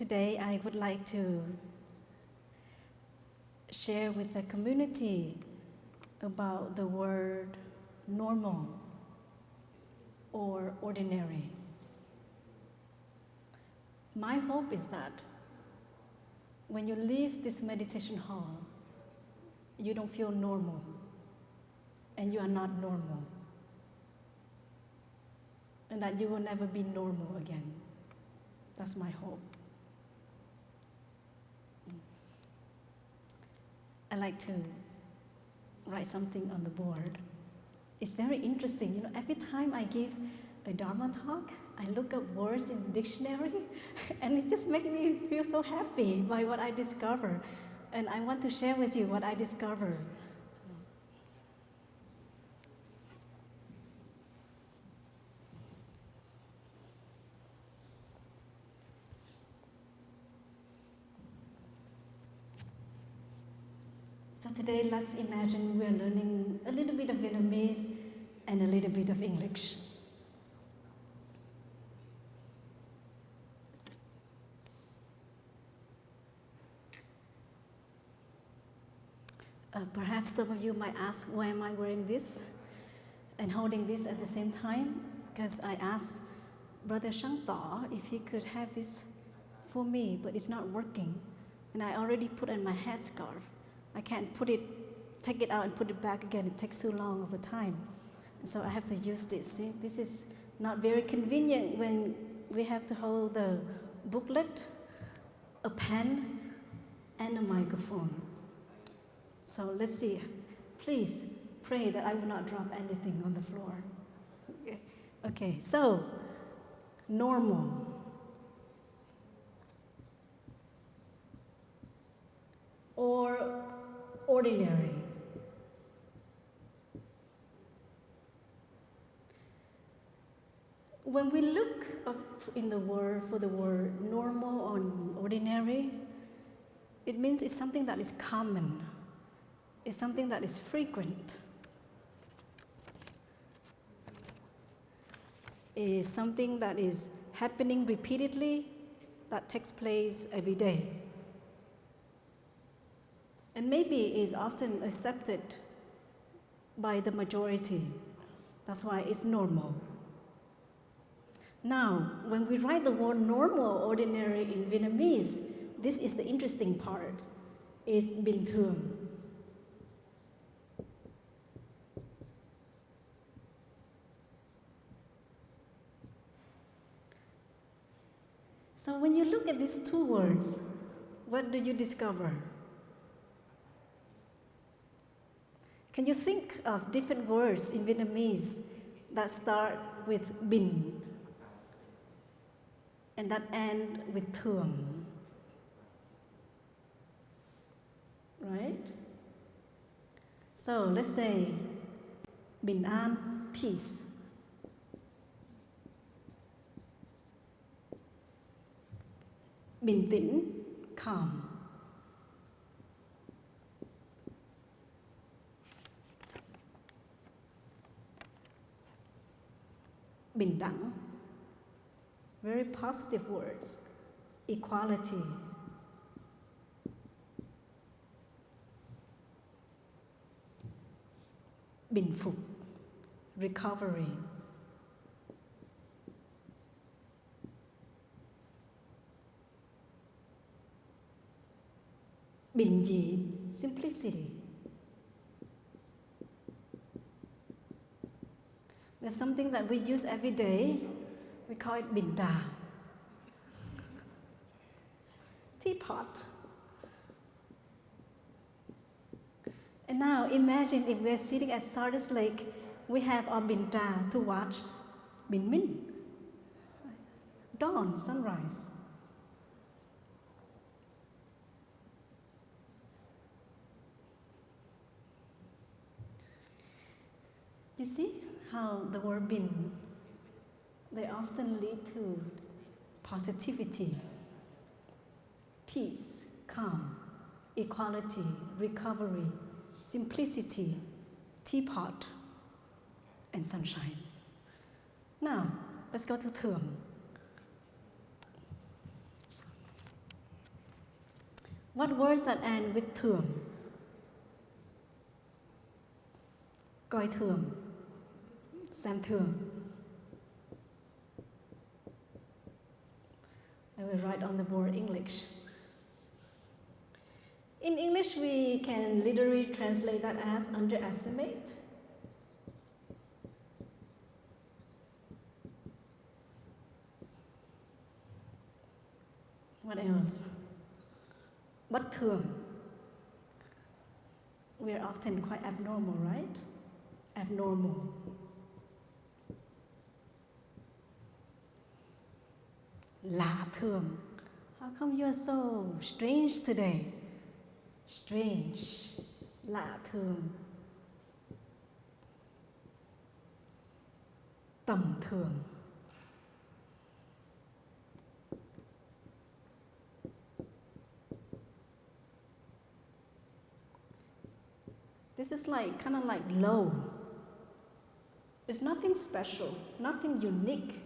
today I would like to share with the community about the word normal or ordinary. My hope is that when you leave this meditation hall, you don't feel normal and you are not normal, and that you will never be normal again. That's my hope. I like to write something on the board. It's very interesting. You know, every time I give a Dharma talk, I look up words in the dictionary, and it just makes me feel so happy by what I discover. And I want to share with you what I discovered. So today, let's imagine we're learning a little bit of Vietnamese and a little bit of English. Perhaps some of you might ask, why am I wearing this and holding this at the same time? Because I asked Brother Shang Tao if he could have this for me, but it's not working. And I already put on my headscarf. I can't take it out and put it back again. It takes too long of a time. And so I have to use this. See? This is not very convenient when we have to hold the booklet, a pen, and a microphone. So let's see. Please pray that I will not drop anything on the floor. Okay, so normal. Or ordinary. When we look up in the word for the word normal or ordinary, it means it's something that is common. It's something that is frequent. It is something that is happening repeatedly, that takes place every day. And maybe is often accepted by the majority. That's why it's normal. Now, when we write the word normal or ordinary in Vietnamese, this is the interesting part. It's bình thường. So when you look at these two words, what do you discover? Can you think of different words in Vietnamese that start with bình and that end with thường? Right? So let's say bình an, peace. Bình tĩnh, calm. Bình đẳng, very positive words. Equality. Bình phục, recovery. Bình dị, simplicity. There's something that we use every day. We call it bình trà. Teapot. And now imagine if we're sitting at Sardis Lake, we have our bình trà to watch bình minh, dawn, sunrise. You see how the word bình, they often lead to positivity, peace, calm, equality, recovery, simplicity, teapot, and sunshine. Now, let's go to thường. What words that end with thường? Coi thường, xem thường. I will write on the board English. In English, we can literally translate that as underestimate. What else? Bất thường. We are often quite abnormal, right? Abnormal. Lạ thường. How come you are so strange today? Strange. Lạ thường. Tầm thường. This is kind of like low. It's nothing special, nothing unique.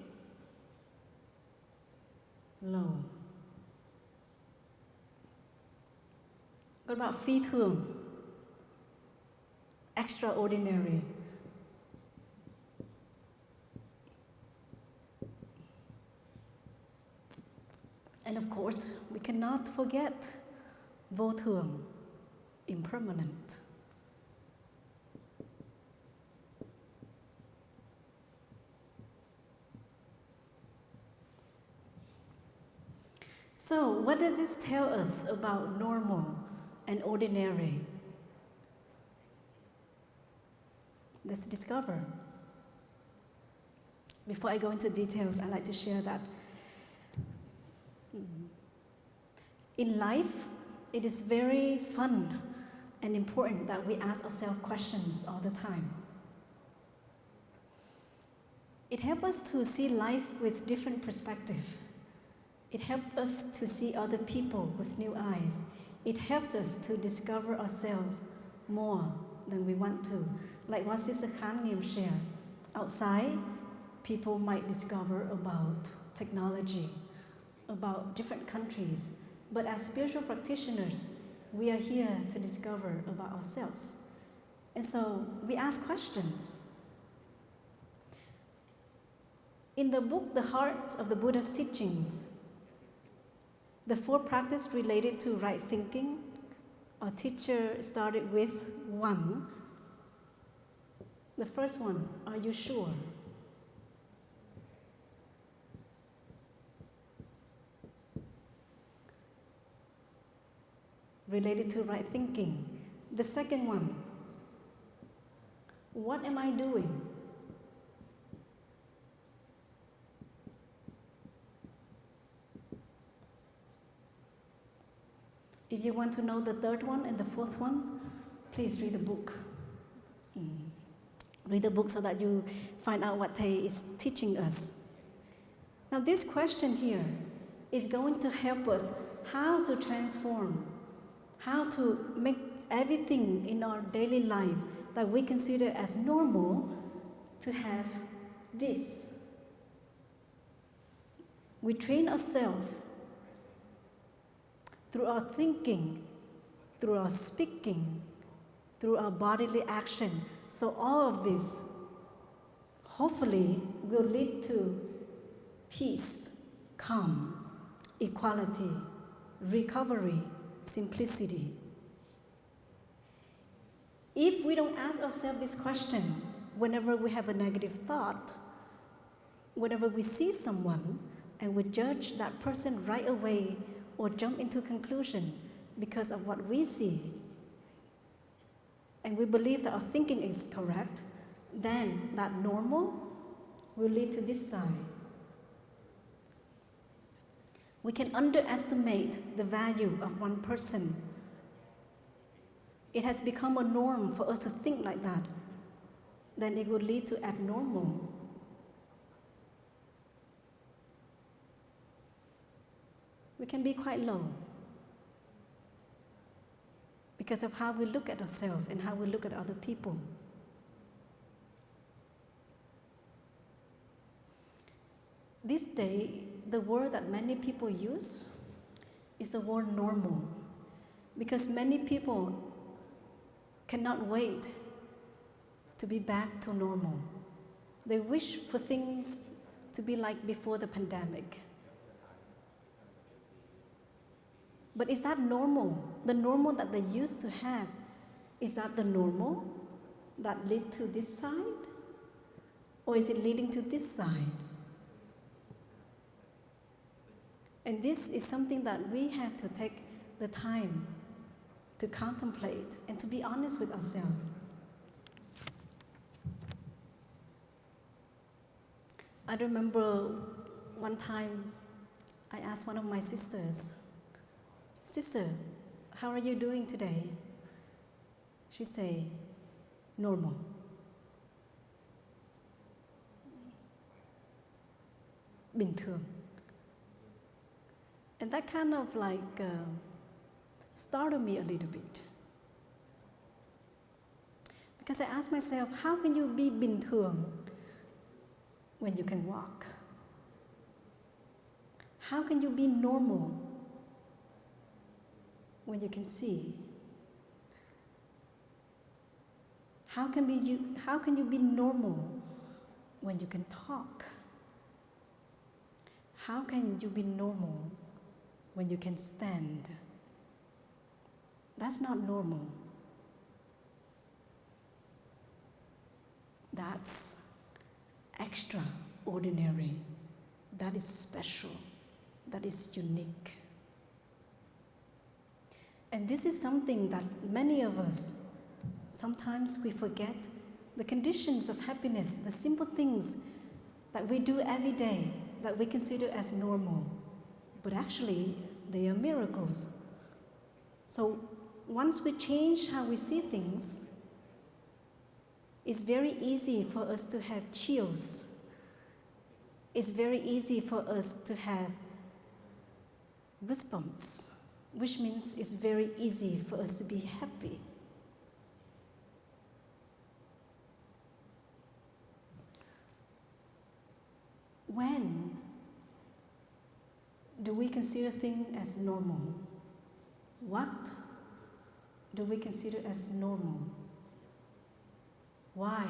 Low. What about phi thường? Extraordinary. And of course, we cannot forget vô thường, impermanent. So, what does this tell us about normal and ordinary? Let's discover. Before I go into details, I'd like to share that in life, it is very fun and important that we ask ourselves questions all the time. It helps us to see life with different perspective. It helps us to see other people with new eyes. It helps us to discover ourselves more than we want to. Like what Sister Nghiem shared. Outside, people might discover about technology, about different countries. But as spiritual practitioners, we are here to discover about ourselves. And so we ask questions. In the book, The Heart of the Buddha's Teachings, the 4 practices related to right thinking, our teacher started with 1. The first one, are you sure? Related to right thinking. The second one, what am I doing? If you want to know the third one and the fourth one, please read the book. Read the book so that you find out what Thay is teaching us. Now this question here is going to help us how to transform, how to make everything in our daily life that we consider as normal to have this. We train ourselves through our thinking, through our speaking, through our bodily action. So all of this, hopefully, will lead to peace, calm, equality, recovery, simplicity. If we don't ask ourselves this question whenever we have a negative thought, whenever we see someone and we judge that person right away or jump into conclusion because of what we see, and we believe that our thinking is correct, then that normal will lead to this side. We can underestimate the value of one person. It has become a norm for us to think like that. Then it will lead to abnormal. We can be quite low because of how we look at ourselves and how we look at other people. This day, the word that many people use is the word normal. Because many people cannot wait to be back to normal. They wish for things to be like before the pandemic. But is that normal? The normal that they used to have, is that the normal that lead to this side? Or is it leading to this side? And this is something that we have to take the time to contemplate and to be honest with ourselves. I remember one time I asked one of my sisters, "Sister, how are you doing today?" She said, "Normal." Bình thường. And that kind of startled me a little bit. Because I asked myself, how can you be bình thường when you can walk? How can you be normal when you can see? How can you be normal when you can talk? How can you be normal when you can stand? That's not normal. That's extraordinary. That is special. That is unique. And this is something that many of us, sometimes we forget the conditions of happiness, the simple things that we do every day that we consider as normal. But actually, they are miracles. So once we change how we see things, it's very easy for us to have chills. It's very easy for us to have goosebumps, which means it's very easy for us to be happy. When do we consider things as normal? What do we consider as normal? Why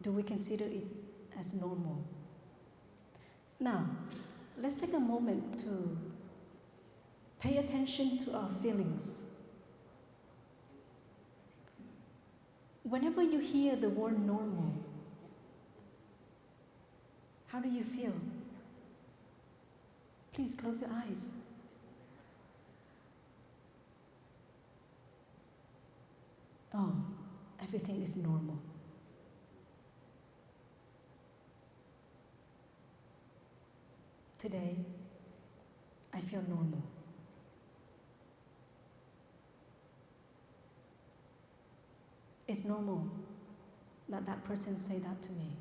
do we consider it as normal? Now, let's take a moment to pay attention to our feelings. Whenever you hear the word normal, how do you feel? Please close your eyes. Oh, everything is normal. Today, I feel normal. It's normal that that person say that to me.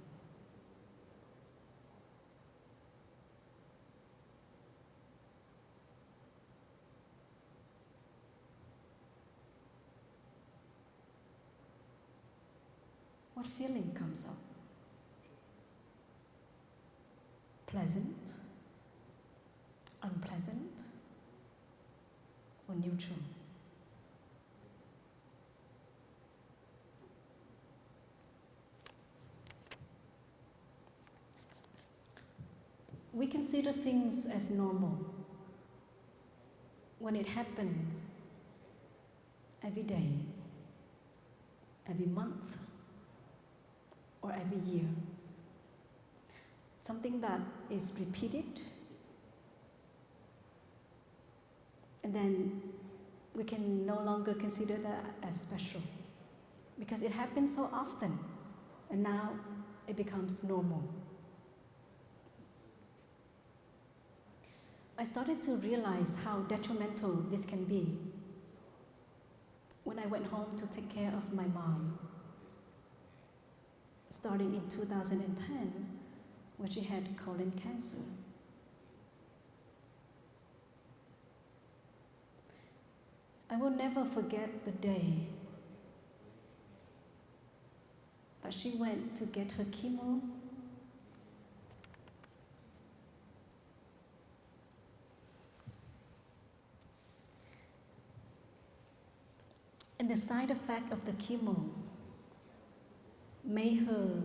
What feeling comes up? Pleasant, unpleasant, or neutral? We consider things as normal when it happens every day, every month, or every year. Something that is repeated, and then we can no longer consider that as special because it happens so often, and now it becomes normal. I started to realize how detrimental this can be when I went home to take care of my mom, starting in 2010, when she had colon cancer. I will never forget the day that she went to get her chemo. the side effect of the chemo made her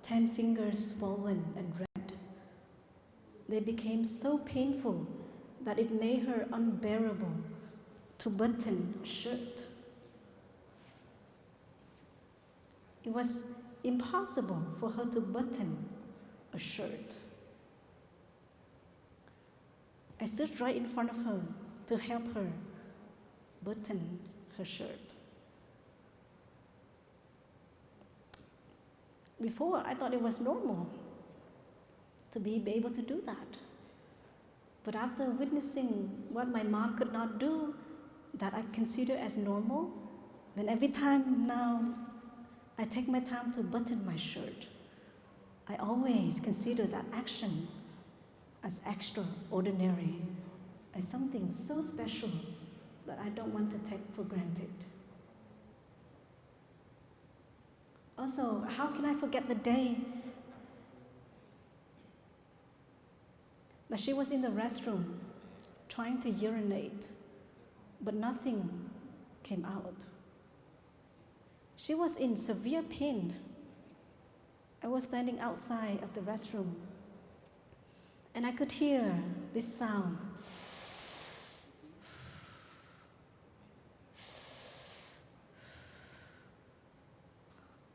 10 fingers swollen and red. They became so painful that it made her unbearable to button a shirt. It was impossible for her to button a shirt. I stood right in front of her to help her button her shirt. Before, I thought it was normal to be able to do that. But after witnessing what my mom could not do, that I consider as normal, then every time now I take my time to button my shirt, I always consider that action as extraordinary, as something so special that I don't want to take for granted. Also, how can I forget the day that she was in the restroom trying to urinate, but nothing came out. She was in severe pain. I was standing outside of the restroom, and I could hear this sound.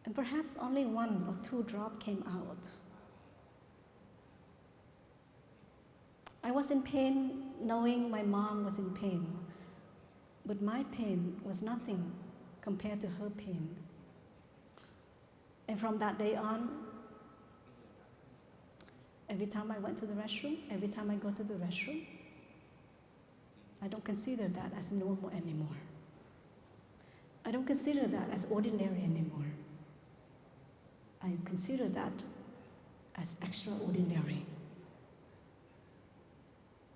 And perhaps only 1 or 2 drops came out. I was in pain knowing my mom was in pain, but my pain was nothing compared to her pain. And from that day on, every time I went to the restroom, every time I go to the restroom, I don't consider that as normal anymore. I don't consider that as ordinary anymore. I consider that as extraordinary,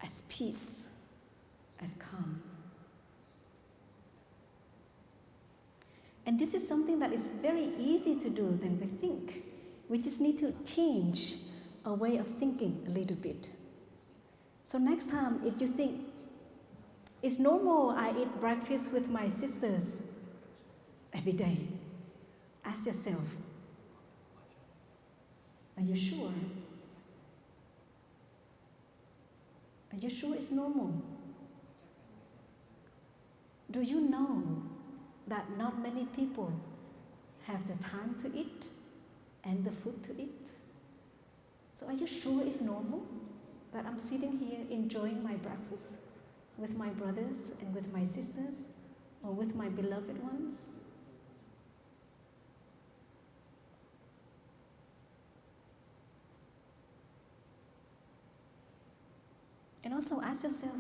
as peace, as calm. And this is something that is very easy to do than we think. We just need to change our way of thinking a little bit. So next time, if you think, it's normal I eat breakfast with my sisters every day, ask yourself, are you sure? Are you sure it's normal? Do you know that not many people have the time to eat and the food to eat? So are you sure it's normal that I'm sitting here enjoying my breakfast with my brothers and with my sisters or with my beloved ones? And also ask yourself,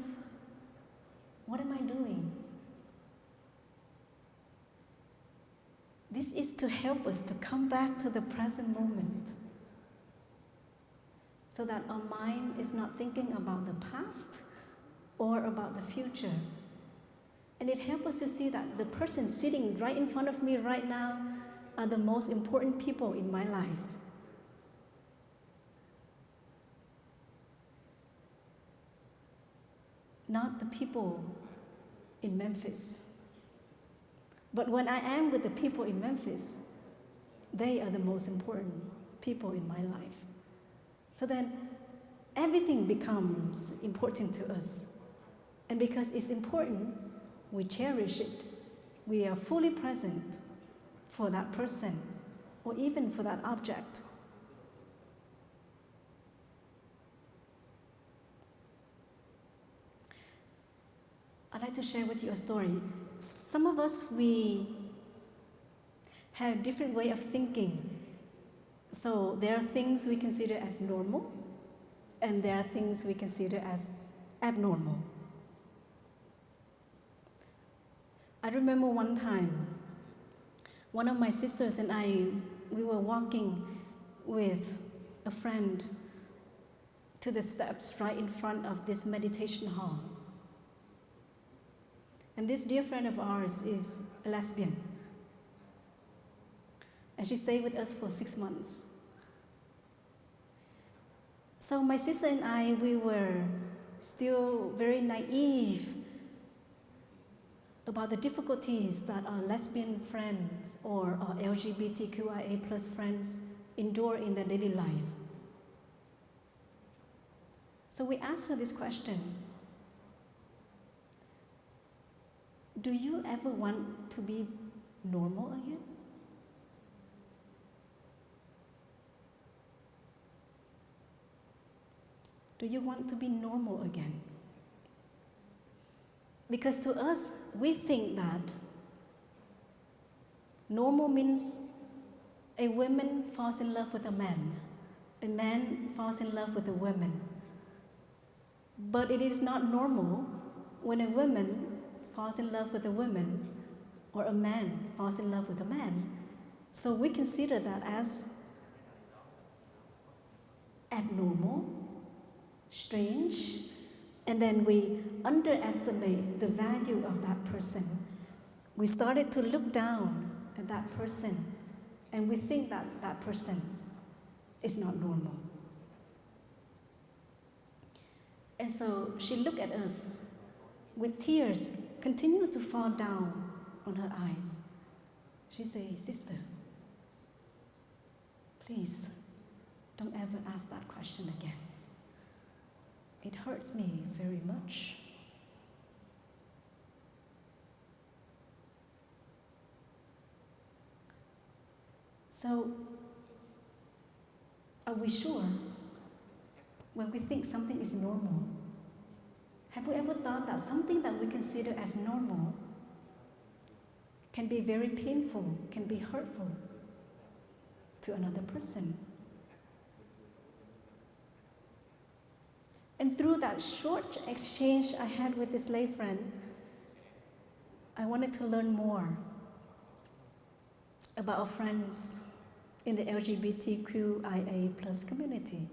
what am I doing? This is to help us to come back to the present moment so that our mind is not thinking about the past or about the future. And it helps us to see that the person sitting right in front of me right now are the most important people in my life. Not the people in Memphis. But when I am with the people in Memphis, they are the most important people in my life. So then everything becomes important to us. And because it's important, we cherish it. We are fully present for that person or even for that object. I'd like to share with you a story. Some of us, we have different way of thinking. So there are things we consider as normal, and there are things we consider as abnormal. I remember one time, one of my sisters and I, we were walking with a friend to the steps right in front of this meditation hall. And this dear friend of ours is a lesbian. And she stayed with us for 6 months. So my sister and I, we were still very naive about the difficulties that our lesbian friends or our LGBTQIA plus friends endure in their daily life. So we asked her this question: do you ever want to be normal again? Do you want to be normal again? Because to us, we think that normal means a woman falls in love with a man falls in love with a woman. But it is not normal when a woman falls in love with a woman or a man falls in love with a man. So we consider that as abnormal, strange, and then we underestimate the value of that person. We started to look down at that person, and we think that that person is not normal. And so she looked at us with tears continue to fall down on her eyes. She said, "Sister, please don't ever ask that question again. It hurts me very much." So, are we sure when we think something is normal? Have we ever thought that something that we consider as normal can be very painful, can be hurtful to another person? And through that short exchange I had with this lay friend, I wanted to learn more about our friends in the LGBTQIA plus community.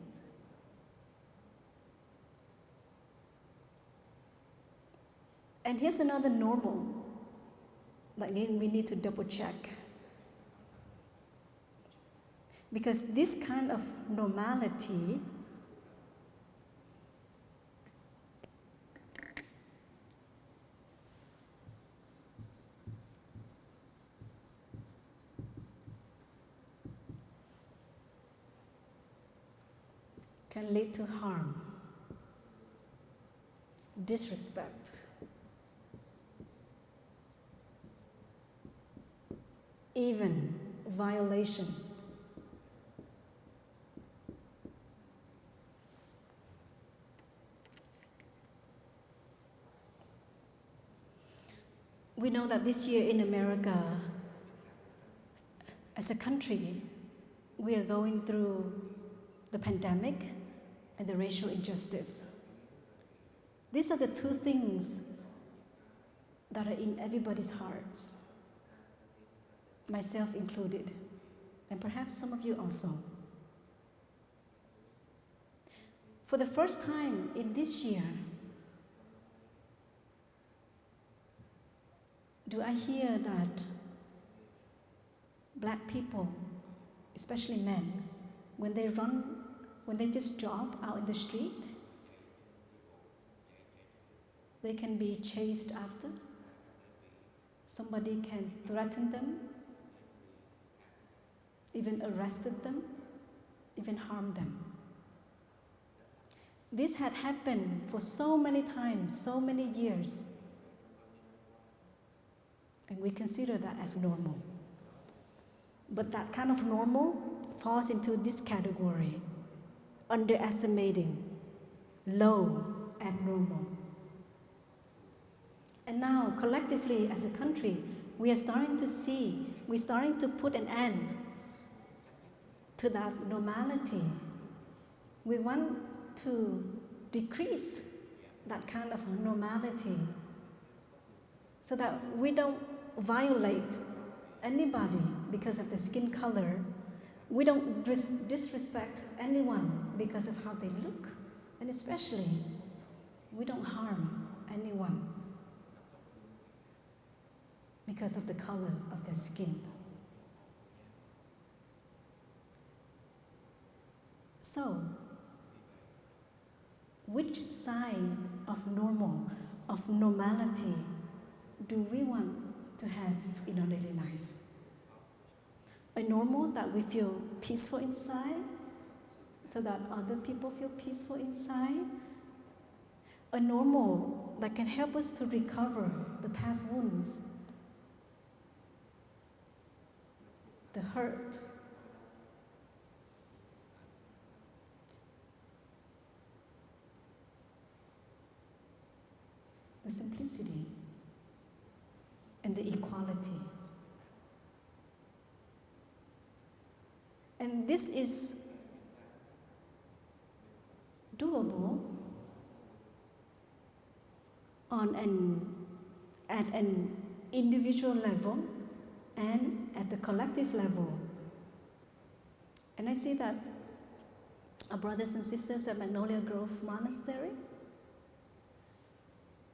And here's another normal that we need to double check. Because this kind of normality can lead to harm, disrespect, even violation. We know that this year in America, as a country, we are going through the pandemic and the racial injustice. These are the two things that are in everybody's hearts, myself included, and perhaps some of you also. For the first time in this year, do I hear that Black people, especially men, when they just jog out in the street, they can be chased after. Somebody can threaten them, even arrested them, even harm them. This had happened for so many times, so many years, and we consider that as normal. But that kind of normal falls into this category: underestimating, low, abnormal. And now, collectively as a country, we're starting to put an end to that normality. We want to decrease that kind of normality so that we don't violate anybody because of their skin color. We don't disrespect anyone because of how they look, and especially we don't harm anyone because of the color of their skin. So, which side of normal, of normality, do we want to have in our daily life? A normal that we feel peaceful inside, so that other people feel peaceful inside. A normal that can help us to recover the past wounds, the hurt. The simplicity and the equality. And this is doable at an individual level and at the collective level. And I see that our brothers and sisters at Magnolia Grove Monastery,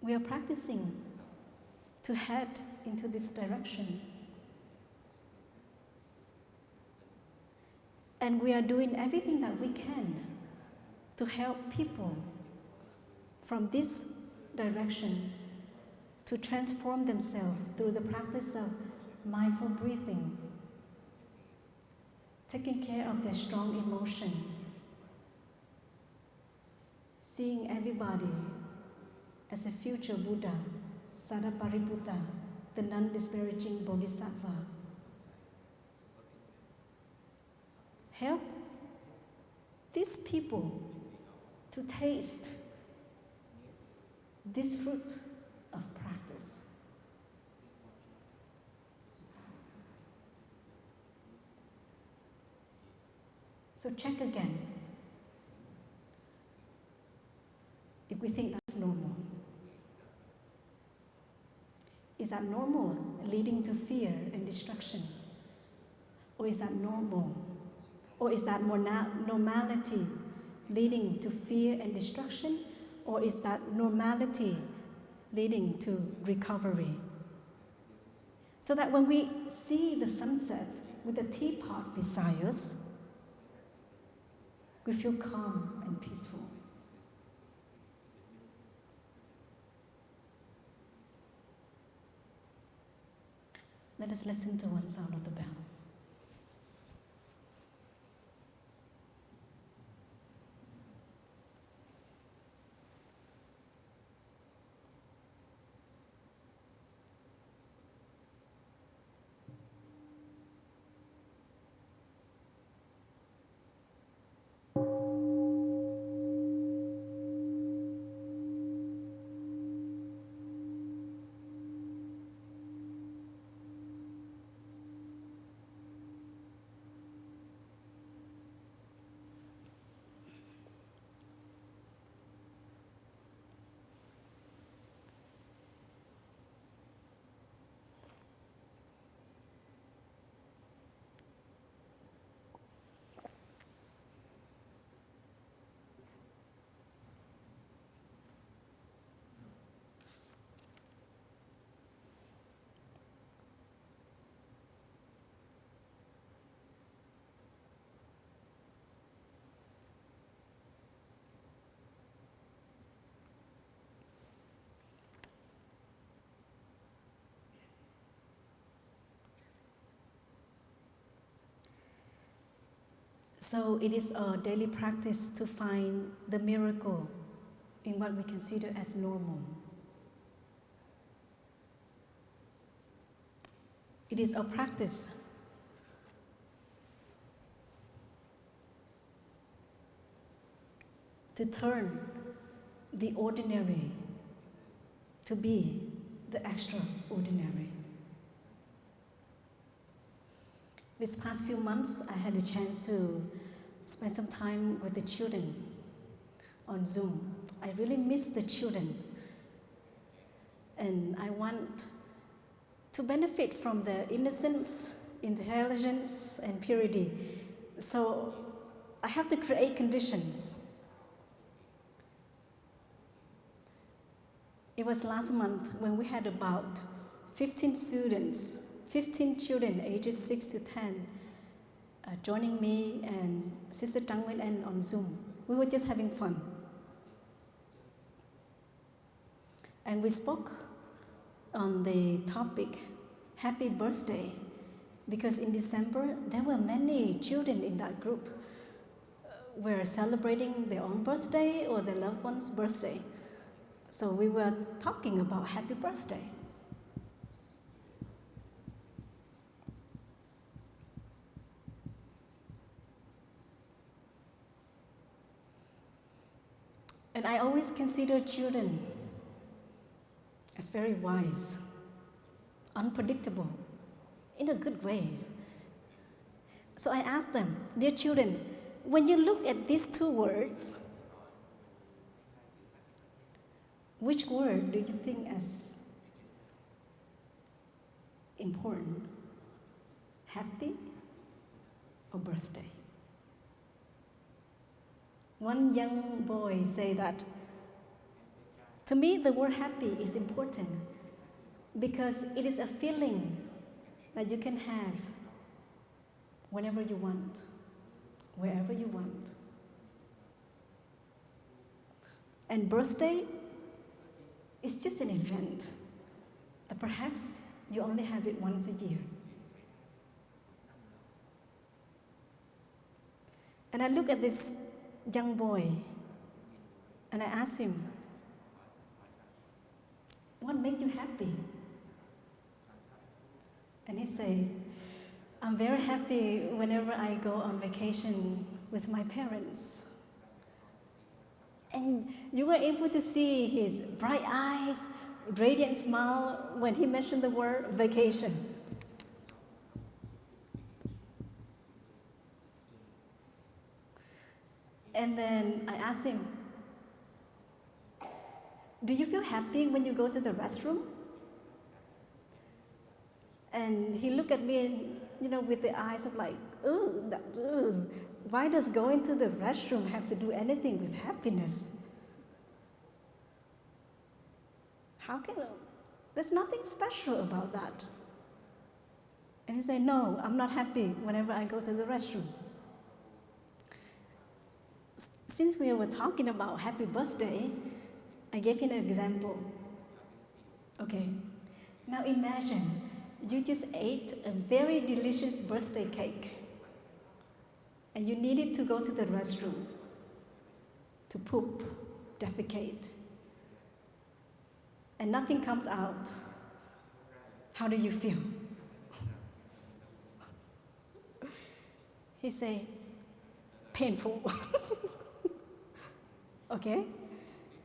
we are practicing to head into this direction. And we are doing everything that we can to help people from this direction to transform themselves through the practice of mindful breathing, taking care of their strong emotion, seeing everybody as a future Buddha, Sadapariputta, the non-disparaging Bodhisattva. Help these people to taste this fruit of practice. So check again if we think that's normal. Is that normal, leading to fear and destruction? Or is that normal? Or is that normality, leading to fear and destruction? Or is that normality, leading to recovery? So that when we see the sunset with the teapot beside us, we feel calm and peaceful. Let us listen to one sound of the bell. So it is a daily practice to find the miracle in what we consider as normal. It is a practice to turn the ordinary to be the extraordinary. This past few months, I had a chance to spend some time with the children on Zoom. I really miss the children, and I want to benefit from their innocence, intelligence, and purity. So I have to create conditions. It was last month when we had about 15 children ages 6 to 10 joining me and Sister Tang Nguyen En on Zoom. We were just having fun. And we spoke on the topic Happy Birthday, because in December there were many children in that group were celebrating their own birthday or their loved one's birthday. So we were talking about happy birthday. And I always consider children as very wise, unpredictable, in a good ways. So I asked them, dear children, when you look at these two words, which word do you think as important? Happy or birthday? One young boy said that, to me the word happy is important because it is a feeling that you can have whenever you want, wherever you want. And birthday is just an event that perhaps you only have it once a year. And I look at this young boy and I ask him, what makes you happy? And he said, I'm very happy whenever I go on vacation with my parents. And you were able to see his bright eyes, radiant smile when he mentioned the word vacation. And then I asked him, do you feel happy when you go to the restroom? And he looked at me, with the eyes of like, why does going to the restroom have to do anything with happiness? There's nothing special about that. And he said, no, I'm not happy whenever I go to the restroom. Since we were talking about happy birthday, I gave him an example. Okay, now imagine you just ate a very delicious birthday cake and you needed to go to the restroom to poop, defecate, and nothing comes out. How do you feel? He said, painful. Okay?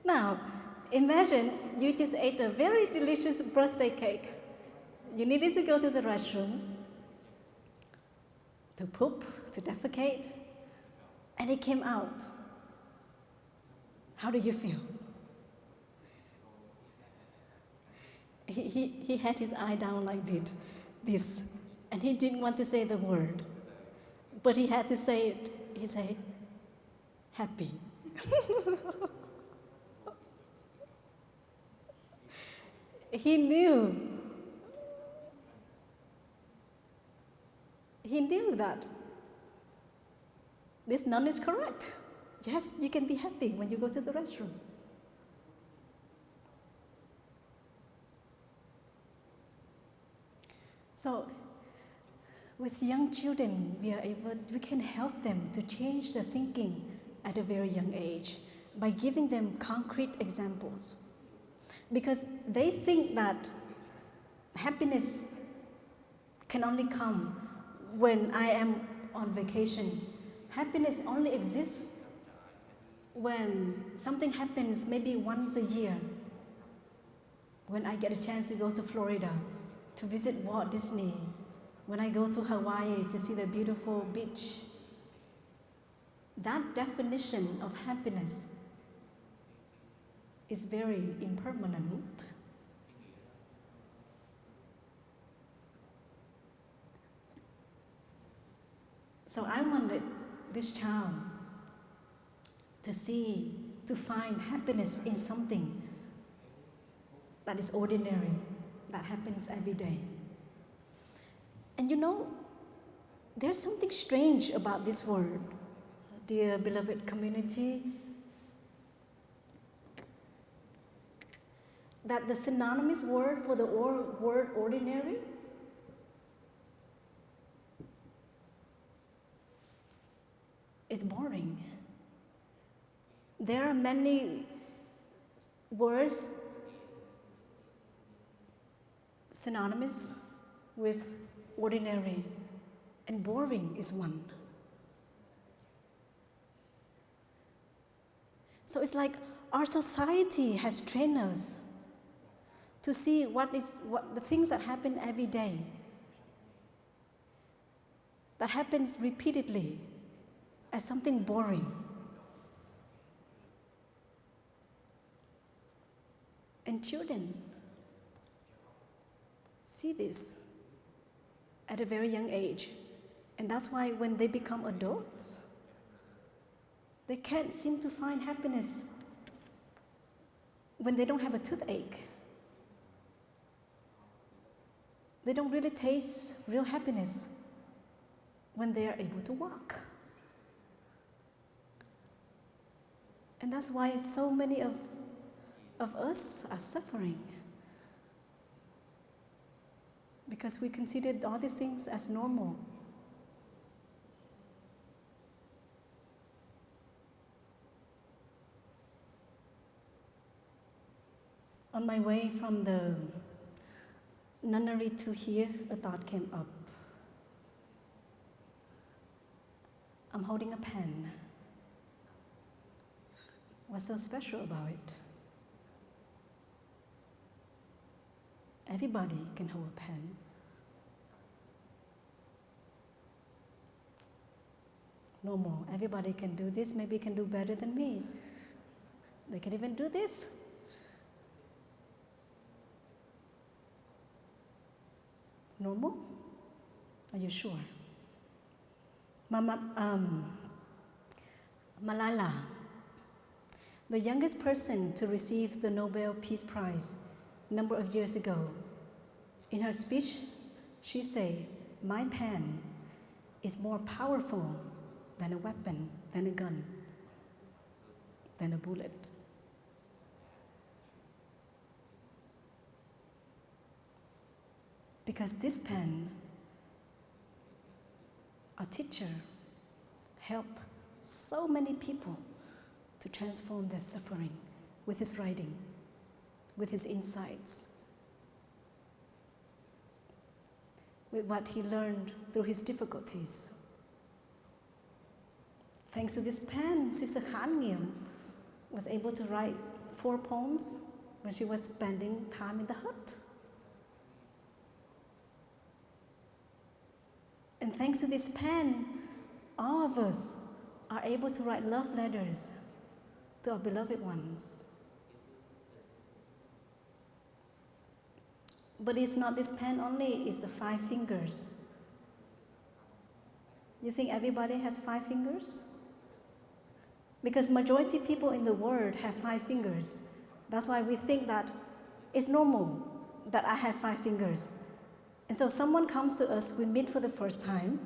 Now, imagine you just ate a very delicious birthday cake. You needed to go to the restroom to poop, to defecate, and it came out. How do you feel? He had his eye down like this, and he didn't want to say the word, but he had to say it. He said, happy. He knew that this none is correct. Yes, you can be happy when you go to the restroom. So, with young children, we can help them to change their thinking at a very young age by giving them concrete examples. Because they think that happiness can only come when I am on vacation. Happiness only exists when something happens maybe once a year. When I get a chance to go to Florida to visit Walt Disney, when I go to Hawaii to see the beautiful beach. That definition of happiness is very impermanent. So I wanted this child to find happiness in something that is ordinary, that happens every day. And there's something strange about this word, dear beloved community. that the synonymous word for the word ordinary is boring. There are many words synonymous with ordinary, and boring is one. So it's like our society has trained us to see what the things that happen every day, that happens repeatedly, as something boring. And children see this at a very young age. And that's why when they become adults, they can't seem to find happiness when they don't have a toothache. They don't really taste real happiness when they are able to walk. And that's why so many of us are suffering. Because we considered all these things as normal. On my way from the nunnery to here, a thought came up. I'm holding a pen. What's so special about it? Everybody can hold a pen. Normal. Everybody can do this. Maybe can do better than me. They can even do this. Normal? Are you sure? Malala, the youngest person to receive the Nobel Peace Prize a number of years ago, in her speech, she said, "My pen is more powerful than a weapon, than a gun, than a bullet." Because this pen, our teacher, helped so many people to transform their suffering with his writing, with his insights, with what he learned through his difficulties. Thanks to this pen, Sister Boi Nghiem was able to write 4 poems when she was spending time in the hut. And thanks to this pen, all of us are able to write love letters to our beloved ones. But it's not this pen only, it's the 5 fingers. You think everybody has 5 fingers? Because majority people in the world have 5 fingers. That's why we think that it's normal that I have 5 fingers. And so someone comes to us, we meet for the first time,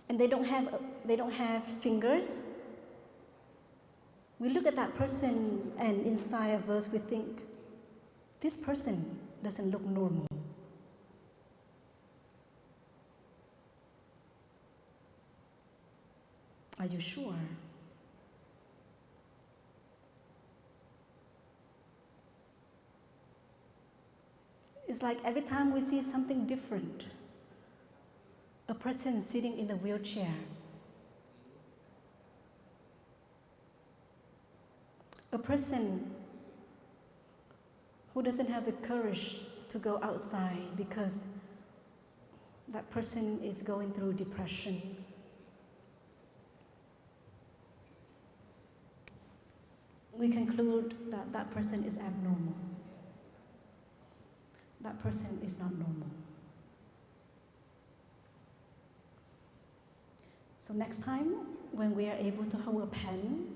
and they don't have fingers. We look at that person, and inside of us we think, this person doesn't look normal. Are you sure? It's like every time we see something different, a person sitting in the wheelchair, a person who doesn't have the courage to go outside because that person is going through depression. We conclude that that person is abnormal. That person is not normal. So next time, when we are able to hold a pen,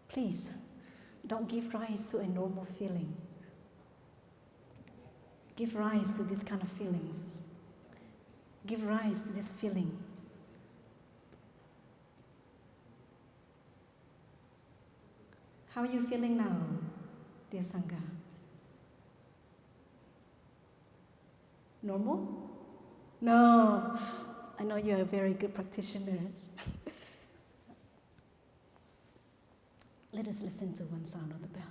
please don't give rise to a normal feeling. Give rise to this kind of feelings. Give rise to this feeling. How are you feeling now? dear Sangha? Normal? No, I know you're a very good practitioner. Let us listen to one sound of the bell.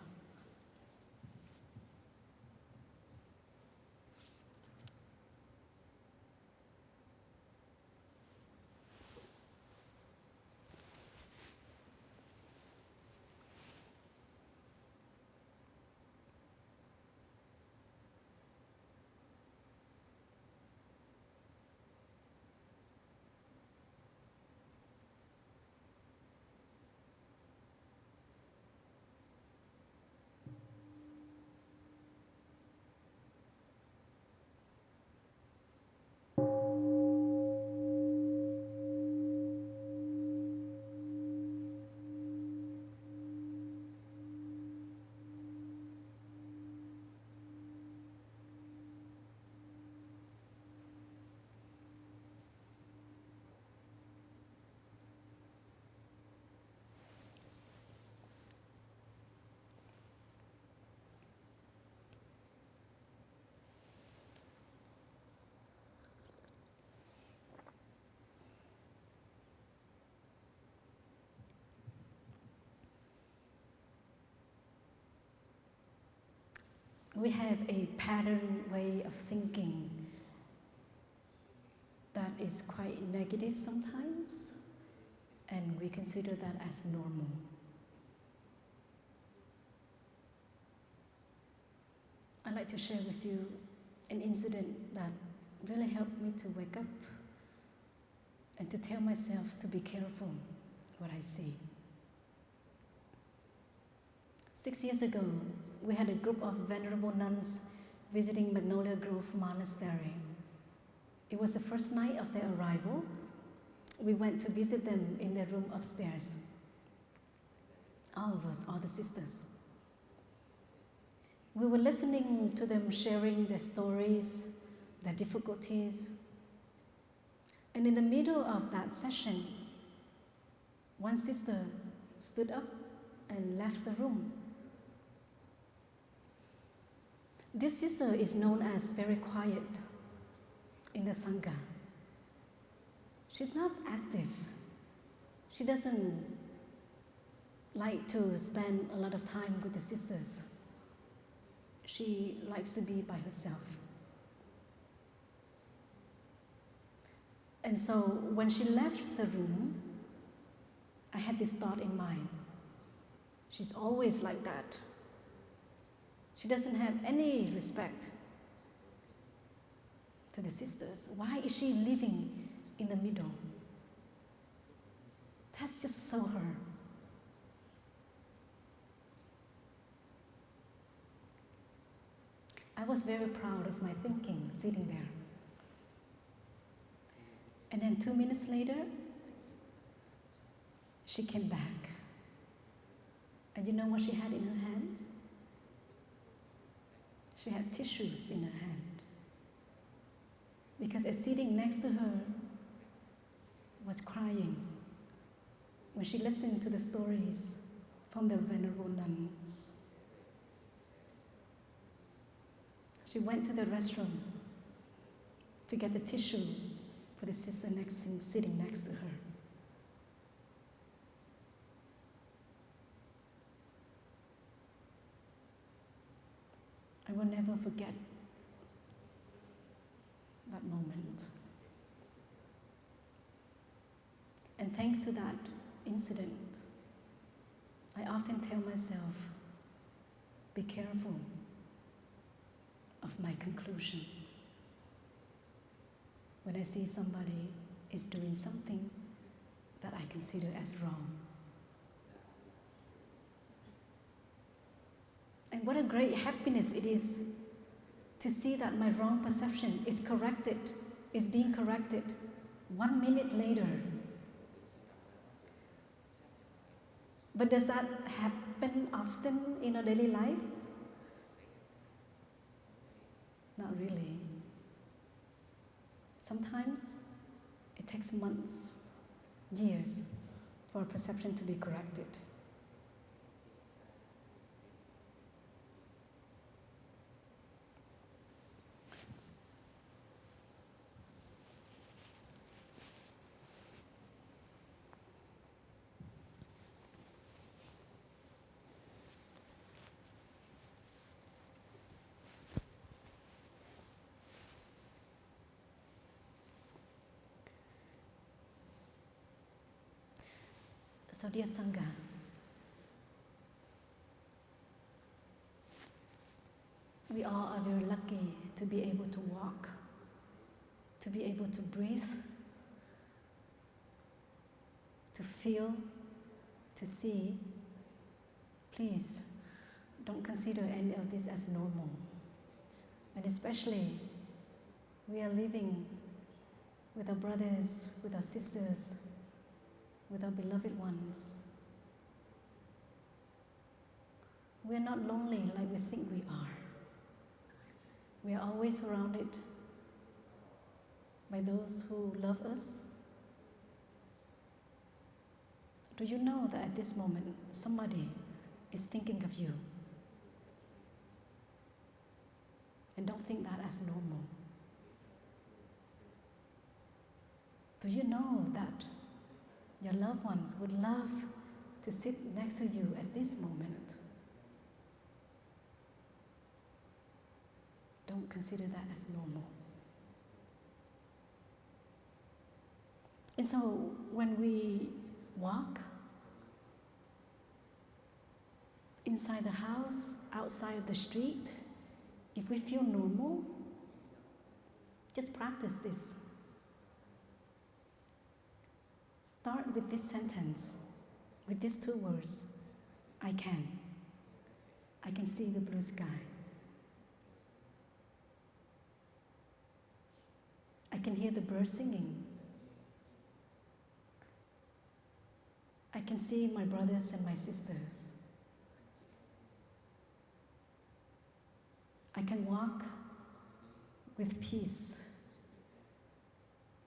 We have a pattern way of thinking that is quite negative sometimes, and we consider that as normal. I'd like to share with you an incident that really helped me to wake up and to tell myself to be careful what I see. 6 years ago, we had a group of venerable nuns visiting Magnolia Grove Monastery. It was the first night of their arrival. We went to visit them in their room upstairs. All of us, all the sisters. We were listening to them sharing their stories, their difficulties. And in the middle of that session, one sister stood up and left the room. This sister is known as very quiet in the Sangha. She's not active. She doesn't like to spend a lot of time with the sisters. She likes to be by herself. And so when she left the room, I had this thought in mind. She's always like that. She doesn't have any respect to the sisters. Why is she living in the middle? That's just so her. I was very proud of my thinking sitting there. And then 2 minutes later, she came back. And you know what she had in her hands? She had tissues in her hand. Because a sitting next to her was crying when she listened to the stories from the venerable nuns. She went to the restroom to get the tissue for the sister sitting next to her. I will never forget that moment. And thanks to that incident, I often tell myself, be careful of my conclusion. When I see somebody is doing something that I consider as wrong. And what a great happiness it is to see that my wrong perception is corrected, is being corrected 1 minute later. But does that happen often in our daily life? Not really. Sometimes it takes months, years for a perception to be corrected. So dear Sangha, we all are very lucky to be able to walk, to be able to breathe, to feel, to see. Please don't consider any of this as normal. And especially, we are living with our brothers, with our sisters, with our beloved ones. We are not lonely like we think we are. We are always surrounded by those who love us. Do you know that at this moment, somebody is thinking of you? And don't think that as normal. Do you know that your loved ones would love to sit next to you at this moment? Don't consider that as normal. And so when we walk inside the house, outside of the street, if we feel normal, just practice this. Start with this sentence, with these two words. I can. I can see the blue sky. I can hear the birds singing. I can see my brothers and my sisters. I can walk with peace.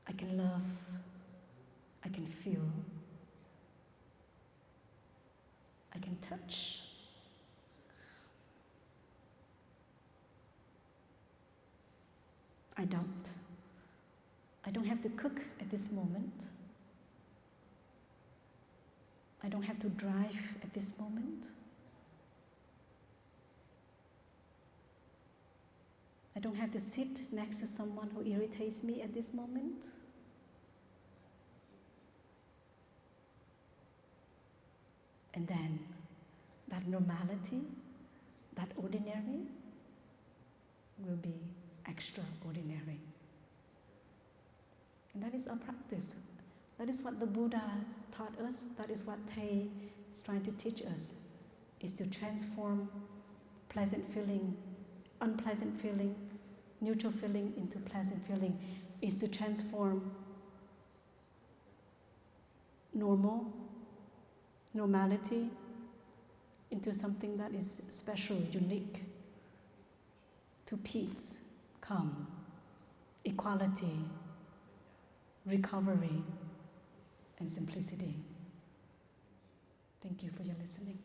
I can love. I can feel. I can touch. I don't. I don't have to cook at this moment. I don't have to drive at this moment. I don't have to sit next to someone who irritates me at this moment. And then that normality, that ordinary, will be extraordinary. And that is our practice. That is what the Buddha taught us. That is what Thay is trying to teach us, is to transform pleasant feeling, unpleasant feeling, neutral feeling into pleasant feeling, is to transform normality into something that is special, unique, to peace, calm, equality, recovery, and simplicity. Thank you for your listening.